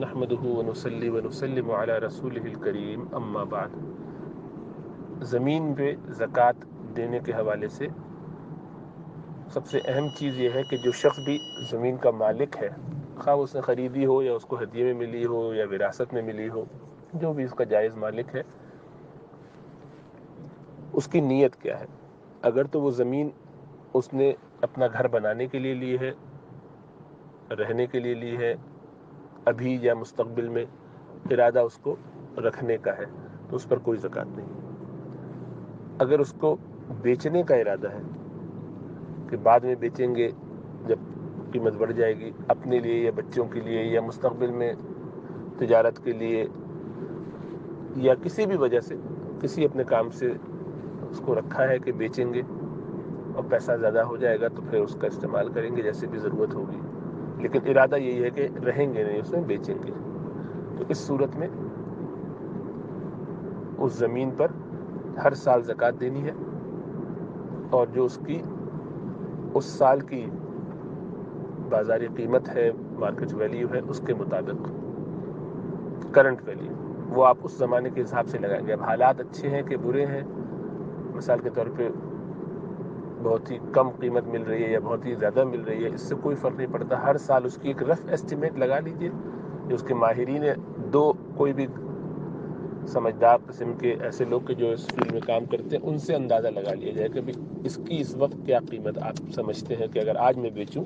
نحمدہ ونصلی ونسلم علی رسولہ الکریم اما بعد۔ زمین پہ زکوٰۃ دینے کے حوالے سے سب سے اہم چیز یہ ہے کہ جو شخص بھی زمین کا مالک ہے، خواہ اس نے خریدی ہو یا اس کو ہدیے میں ملی ہو یا وراثت میں ملی ہو، جو بھی اس کا جائز مالک ہے، اس کی نیت کیا ہے۔ اگر تو وہ زمین اس نے اپنا گھر بنانے کے لیے لی ہے، رہنے کے لیے لی ہے، ابھی یا مستقبل میں ارادہ اس کو رکھنے کا ہے، تو اس پر کوئی زکوٰۃ نہیں۔ اگر اس کو بیچنے کا ارادہ ہے کہ بعد میں بیچیں گے جب قیمت بڑھ جائے گی، اپنے لیے یا بچوں کے لیے یا مستقبل میں تجارت کے لیے یا کسی بھی وجہ سے، کسی اپنے کام سے اس کو رکھا ہے کہ بیچیں گے اور پیسہ زیادہ ہو جائے گا تو پھر اس کا استعمال کریں گے جیسے بھی ضرورت ہوگی، لیکن ارادہ یہی ہے کہ رہیں گے نہیں، اس میں بیچیں گے، تو اس صورت میں اس زمین پر ہر سال زکوٰۃ دینی ہے، اور جو اس کی اس سال کی بازاری قیمت ہے، مارکیٹ ویلیو ہے، اس کے مطابق کرنٹ ویلیو وہ آپ اس زمانے کے حساب سے لگائیں گے۔ اب حالات اچھے ہیں کہ برے ہیں، مثال کے طور پہ بہت ہی کم قیمت مل رہی ہے یا بہت ہی زیادہ مل رہی ہے، اس سے کوئی فرق نہیں پڑتا، ہر سال اس کی ایک رف ایسٹیمیٹ لگا لیجئے، جو اس کے ماہرین کوئی بھی سمجھدار قسم کے ایسے لوگ کہ جو اس فیلڈ میں کام کرتے ہیں، ان سے اندازہ لگا لیا جائے کہ اس کی اس وقت کیا قیمت آپ سمجھتے ہیں کہ اگر آج میں بیچوں،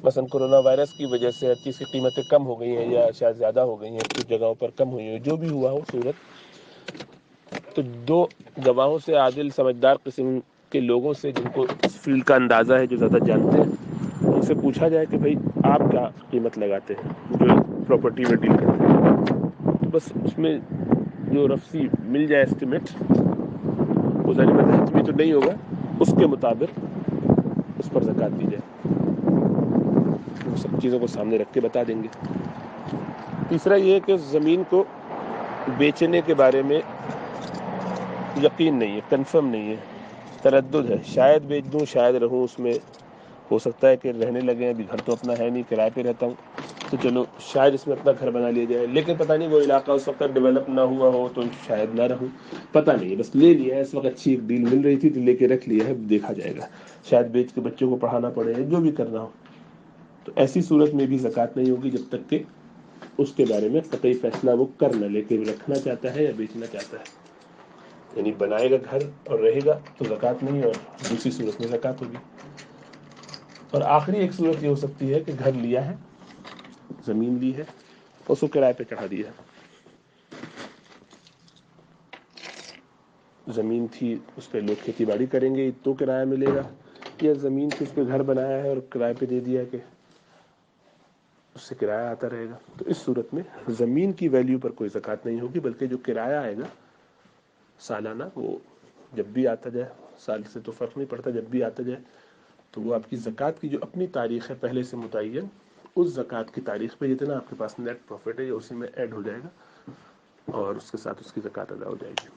مثلا کرونا وائرس کی وجہ سے ہر چیز کی قیمتیں کم ہو گئی ہیں یا شاید زیادہ ہو گئی ہیں، کچھ جگہوں پر کم ہوئی ہیں، جو بھی ہوا ہو صورت، تو دو گواہوں سے عادل سمجھدار قسم کے لوگوں سے جن کو اس فیلڈ کا اندازہ ہے، جو زیادہ جانتے ہیں، ان سے پوچھا جائے کہ بھائی آپ کیا قیمت لگاتے ہیں جو پراپرٹی میں ڈیل کرتے ہیں، تو بس اس میں جو رفسی مل جائے اسٹیمیٹ، وہ ظاہر بات ہے حتمی تو نہیں ہوگا، اس کے مطابق اس پر زکوٰۃ دی جائے، وہ سب چیزوں کو سامنے رکھ کے بتا دیں گے۔ تیسرا یہ ہے کہ زمین کو بیچنے کے بارے میں یقین نہیں ہے، کنفرم نہیں ہے، تردد ہے، شاید بیچ دوں شاید رہوں اس میں، ہو سکتا ہے کہ رہنے لگے، ابھی گھر تو اپنا ہے نہیں، کرائے پہ رہتا ہوں، تو چلو شاید اس میں اپنا گھر بنا لیا جائے، لیکن پتہ نہیں وہ علاقہ اس وقت ڈیولپ نہ ہوا ہو تو شاید نہ رہوں، پتہ نہیں، بس لے لیا ہے، اس وقت اچھی ایک ڈیل مل رہی تھی تو لے کے رکھ لیا ہے، دیکھا جائے گا، شاید بیچ کے بچوں کو پڑھانا پڑے، جو بھی کرنا ہو، تو ایسی صورت میں بھی زکوٰۃ نہیں ہوگی جب تک کہ اس کے بارے میں قطعی فیصلہ وہ کر نہ لے کہ رکھنا چاہتا ہے یا بیچنا چاہتا ہے، یعنی بنائے گا گھر اور رہے گا تو زکوٰۃ نہیں، اور دوسری صورت میں زکوٰۃ ہوگی۔ اور آخری ایک صورت یہ ہو سکتی ہے کہ گھر لیا ہے، زمین لی ہے، اس کو کرائے پہ چڑھا دیا ہے، زمین تھی اس پہ لوگ کھیتی باڑی کریں گے تو کرایہ ملے گا، یا زمین تھی اس پہ گھر بنایا ہے اور کرائے پہ دے دیا کہ اس سے کرایہ آتا رہے گا، تو اس صورت میں زمین کی ویلیو پر کوئی زکوٰۃ نہیں ہوگی، بلکہ جو کرایہ آئے گا سالانہ، وہ جب بھی آتا جائے، سال سے تو فرق نہیں پڑتا، جب بھی آتا جائے تو وہ آپ کی زکوٰۃ کی جو اپنی تاریخ ہے پہلے سے متعین، اس زکوٰۃ کی تاریخ پہ جتنا آپ کے پاس نیٹ پروفٹ ہے یہ اسی میں ایڈ ہو جائے گا، اور اس کے ساتھ اس کی زکوٰۃ ادا ہو جائے گی۔